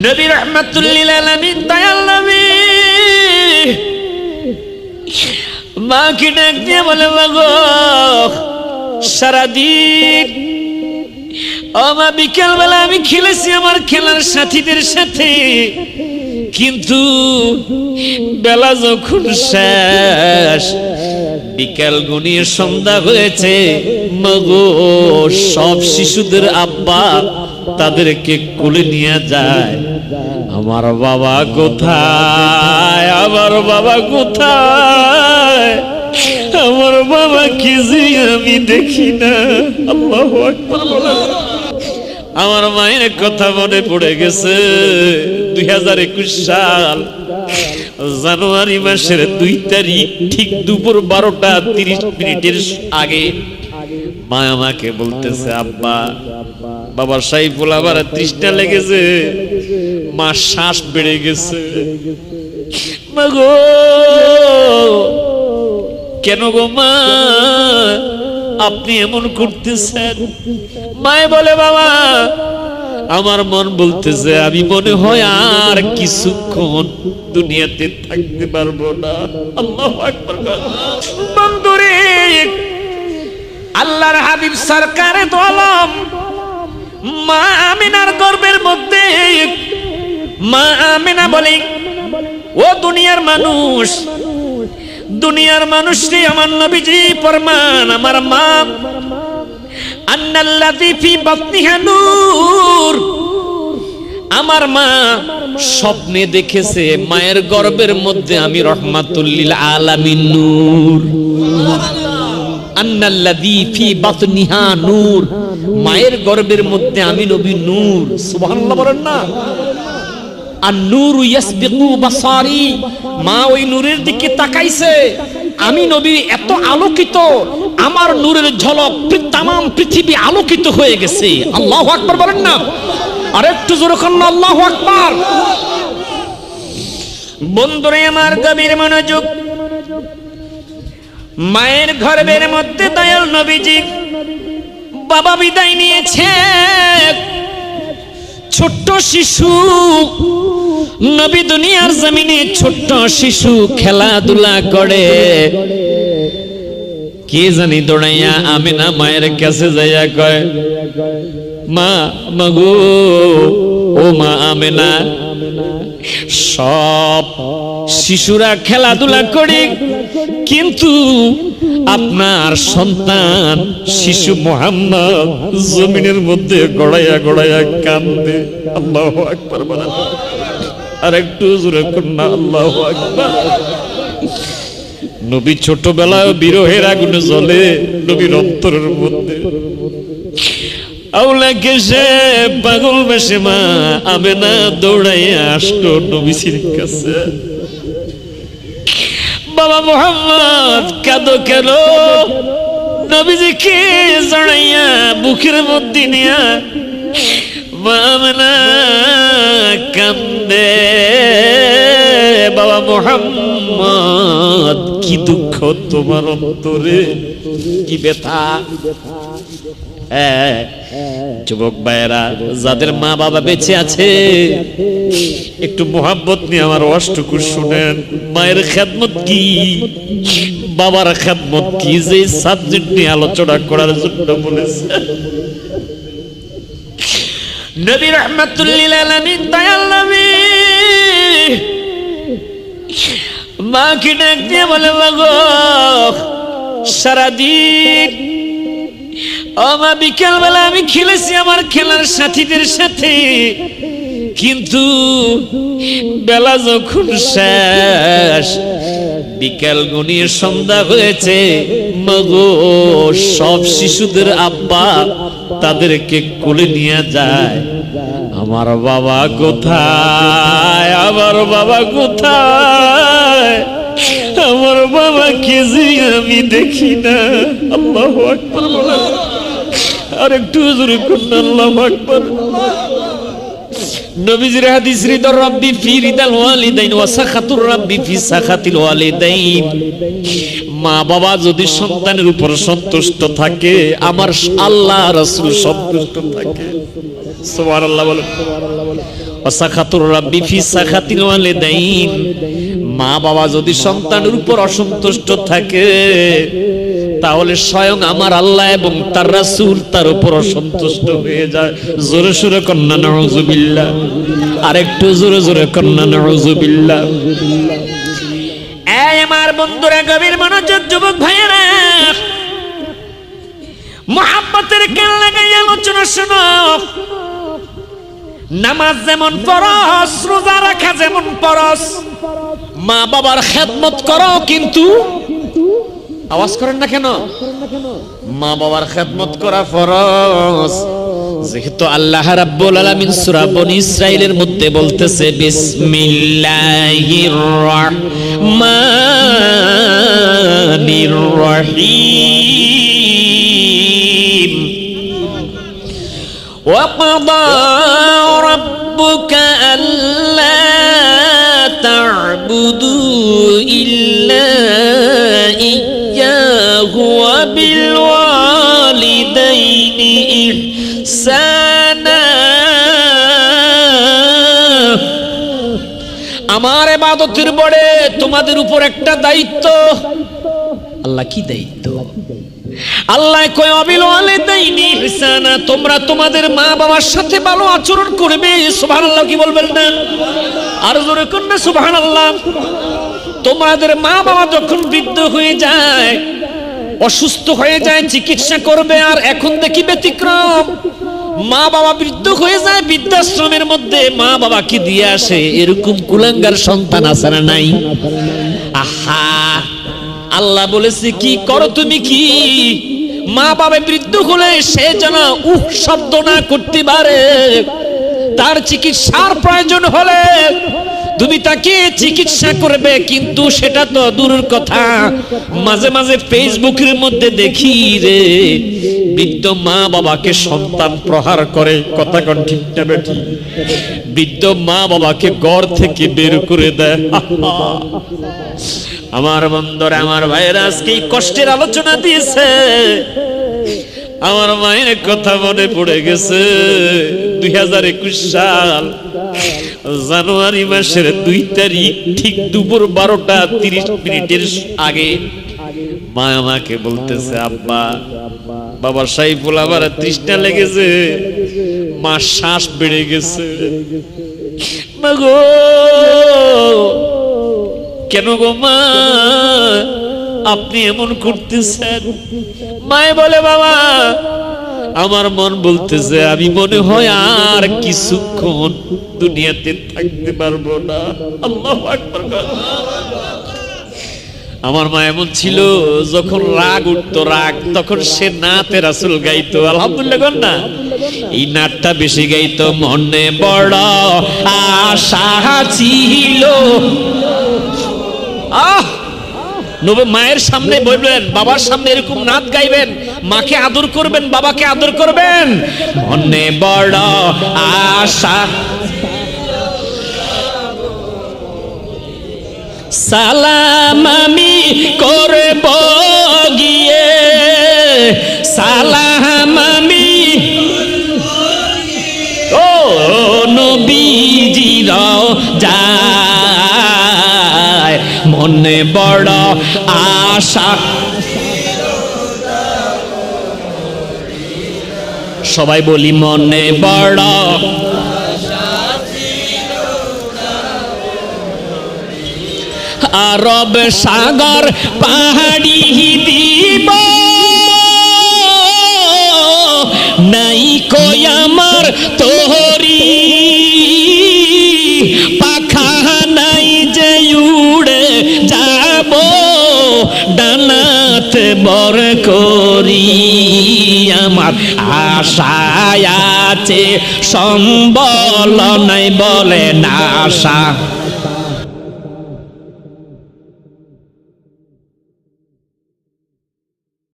নবী রাহমাতুল লিল আলামিন দয়াল নবী মাকে ডাক দিয়ে বলে, মাগো সারাদিন মা বিকেল বেলা আমি খেলেছি আমার খেলার সাথীদের সাথে, কিন্তু বেলা যখন শেষ বিকেল গনিয়ে সন্ধ্যা হয়েছে, মাগো সব শিশুদের আব্বা তাদেরকে কোলে নিয়ে যায়, আমার বাবা কোথায়, আমার বাবা কোথায়, আমার বাবা কি যে আমি দেখি না। আল্লাহু আকবার বলেন। আমার মায়ের কথা মনে পড়ে গেছে। 2021 সাল জানুয়ারি মাসের 2 তারিখ ঠিক দুপুর 12:30 আগে মা আমাকে বলতেছে, আব্বা বাবা সাইফুল আবার তৃষ্ণা লেগেছে, মা শ্বাস বেড়ে গেছে। মাগো কেন গো মা আপনি এমন করতেছেন? মায়ে বলে, বাবা আমার মন বলতেছে আমি মনে হয় আর কিছুক্ষণ দুনিয়াতে থাকতে পারবো না। আল্লাহু আকবার। বন্ধুরে আল্লাহর হাবিব সরকারে দো আলম মা আমিনার গর্ভের মধ্যে মা আমিনা বলে, ও দুনিয়ার মানুষ, দুনিয়ার মানুষটি আমার নবীজি ফরমান, আমার মা আন্নাল্লাযী ফি বাতনিহা নূর, আমার মা স্বপ্নে দেখেছে মায়ের গর্ভের মধ্যে আমি রাহমাতুল লিল আলামিন নূর। আন্নাল্লাযী ফি বাতনিহা নূর, মায়ের গর্ভের মধ্যে আমি নবী নূর। সুবহানাল্লাহ বলেন না। আন-নূরু ইয়াসবিকু বাসারি, মা ওই নূরের দিকে তাকাইছে, আমি নবী এত আলোকিত, আমার নূরের ঝলক তামাম পৃথিবী আলোকিত হয়ে গেছে। আল্লাহু আকবার বলেন না। আরেকটু জোরে করুন আল্লাহু আকবার। বন্ধুরে আমার গভীর মনোযোগ, মায়ের গর্ভের মধ্যে দয়াল নবীজি বাবা বিদায় নিয়েছে। ছোট্ট শিশু নবী দুনিয়ার জমিনে ছোট্ট শিশু খেলাধুলা করে, কে জানি দৌড়াইয়া আমিনা মায়ের কাছে যাইয়া কয়, মা মাগো ও মা আমিনা, সব শিশুরা খেলাধুলা করে কিন্তু আপনার সন্তান শিশু মুহাম্মদ জমিনের মধ্যে গড়াইয়া গড়াইয়া কান্দে। আল্লাহু আকবার বলেন। আর একটু জোরে করুন আল্লাহু আকবার। নবী ছোটবেলায় বিরহের আগুনে জ্বলে নবীর অন্তরের মধ্যে। আউলা কেসে পাগল বেশে মা আমেনা দৌড়াইয়া আসলো নবীর কাছে। বাবা মুহাম্মদ কাঁদো কেন? নবীজিকে জড়াইয়া বুকের মধ্যে নিয়া মা আমেনা কান্দে। বাবা মুহাম্মদ কি দুঃখ তোমার অন্তরে, কি ব্যথা। যুবক ভাইয়েরা, যাদের মা বাবা বেঁচে আছে একটু মোহাব্বত নিয়ে আমার ওয়াজটুকু শুনেন। মায়ের খেদমত কি, বাবার খেদমত কি, যে সাবজেক্ট নিয়ে আলোচনা করার জন্য বলেছে নবী রাহমাতুল লিল আলামিন দয়াল নবী মাকে ডাক দিয়ে বলে, মাগো সারাদিন মা বিকেল বেলা আমি খেলেছি আমার খেলার সাথীদের সাথে, কিন্তু বেলা যখন শেষ বিকেল গনিয়ে সন্ধ্যা হয়েছে, মাগো সব শিশুদের আব্বা তাদেরকে কোলে নিয়ে যায়, আমার বাবা কোথায়, আমার বাবা কোথায়, আমার বাবা কে যে আমি দেখি না। আল্লাহু আকবার বলেন। আর একটু জোরে করুন আল্লাহু আকবার। নবীজির হাদিস, রিদার রাব্বি ফি রিদাল ওয়ালিদাইন ওয়া সাখাতুর রাব্বি ফি সাখাতিল ওয়ালিদাইন। মা বাবা যদি সন্তানের উপর সন্তুষ্ট থাকে, আমার আল্লাহ রাসূল সন্তুষ্ট থাকে। সুবহানাল্লাহ বলেন। ওয়াসাখাতুর রাব্বি ফি সাখাতিল ওয়ালিদাইন, মা বাবা যদি সন্তানের উপর অসন্তুষ্ট থাকে তাহলে স্বয়ং আমার আল্লাহ এবং তার রাসূল তার উপর অসন্তুষ্ট হয়ে যায়। জোরে সুরে কন্না নাউযুবিল্লাহ, আরেকটু জোরে জোরে কন্না নাউযুবিল্লাহ। এই আমার বন্ধুরা, গভীর মনোযোগ, যুবক ভাইয়েরা, মুহাব্বতের কান লাগাই আলোচনা শোনো। নামাজ যেমন ফরজ, রোজা রাখা যেমন ফরজ, মা বাবার খেদমত করো, কিন্তু আওয়াজ করেন না কেন? মা বাবার খেদমত করা ফরজ। যেহেতু আল্লাহ রাব্বুল আলামিন সূরা বনী ইসরাইলের মধ্যে বলতেছে বিসমিল্লাহির রহমানির রহিম, وَقَضَى رَبُّكَ أَلَّا تَعْبُدُوا إِلَّا إِيَّاهُ وَبِالْوَالِدَيْنِ إِحْسَانًا। আমার ইবাদতের পরে তোমাদের উপর একটা দায়িত্ব। আল্লাহ কি দায়িত্ব? আল্লাহ কয় অবিল ওয়ালিদাইনি ইহসানা, তোমরা তোমাদের মা বাবার সাথে ভালো আচরণ করবে। সুবহানাল্লাহ কি বলবেন না? আর জোরে করুন না সুবহানাল্লাহ। তোমাদের মা বাবা যখন বৃদ্ধ হয়ে যায়, অসুস্থ হয়ে যায়, চিকিৎসা করবে। আর এখন দেখি ব্যতিক্রম, মা বাবা বৃদ্ধ হয়ে যায়, বৃদ্ধাশ্রমের মধ্যে মা বাবাকে দিয়ে আসে। এরকম কুলাঙ্গার সন্তান আছে না নাই? আহা, আল্লাহ বলেছে কি করো তুমি? কি মা বাবা বৃদ্ধ হলে সে যেন শব্দ না করতে পারে, তার চিকিৎসার প্রয়োজন হলে তুমি তাকে চিকিৎসা করবে। কিন্তু সেটা তো দূরের কথা, মাঝে মাঝে ফেসবুকের মধ্যে দেখি রে, বৃদ্ধ মা বাবাকে সন্তান প্রহার করে। কথা কোন ঠিক না বেঠিক? বৃদ্ধ মা বাবাকে ঘর থেকে বের করে দেয়। আমার বন্ধুরা, আমার ভাইয়েরা, আজকে এই কষ্টের আলোচনা দিয়েছে। আমার মায়ের কথা মনে পড়ে গেছে। 2021 সাল জানুয়ারি মাসের 2 তারিখ ঠিক দুপুর 12টা 30 মিনিটের আগে মা আমাকে বলতেছে, আব্বা, বাবা সাইফুল আমার তৃষ্ণা লেগেছে, মা শ্বাস বেড়ে গেছে। মাগো, কেন গো মা আপনি এমন করতেছেন? মায়ে বলে, বাবা আমার মন বলতেছে আমি মনে হয় আর কিছুক্ষণ দুনিয়াতে থাকতে পারবো না। আল্লাহু আকবার। আমার মা এমন ছিল, যখন রাগ উঠতো, রাগ, তখন সে নাতে রাসূল গাইতো। আলহামদুলিল্লাহ না, এই নাটটা বেশি গাইতো। মনে বড় আশা ছিল। নবী মায়ের সামনে বলবেন, বাবার সামনে এরকম নাত গাইবেন, মাকে আদর করবেন, বাবাকে আদর করবেন। মনে বড় আশা, সালাম আমি করব গিয়ে, সালাম আমি ও নবীজির যায়। মনে বড় আশা, সবাই বলি মনে বড় আরব সাগর পাহাড়ি দিব নাই কই আমার তোহরি, পাখা নাই যে উড়ে যাব ডানাতে বর করি। আমার আশা আছে সম্বল নাই বলে না আশা।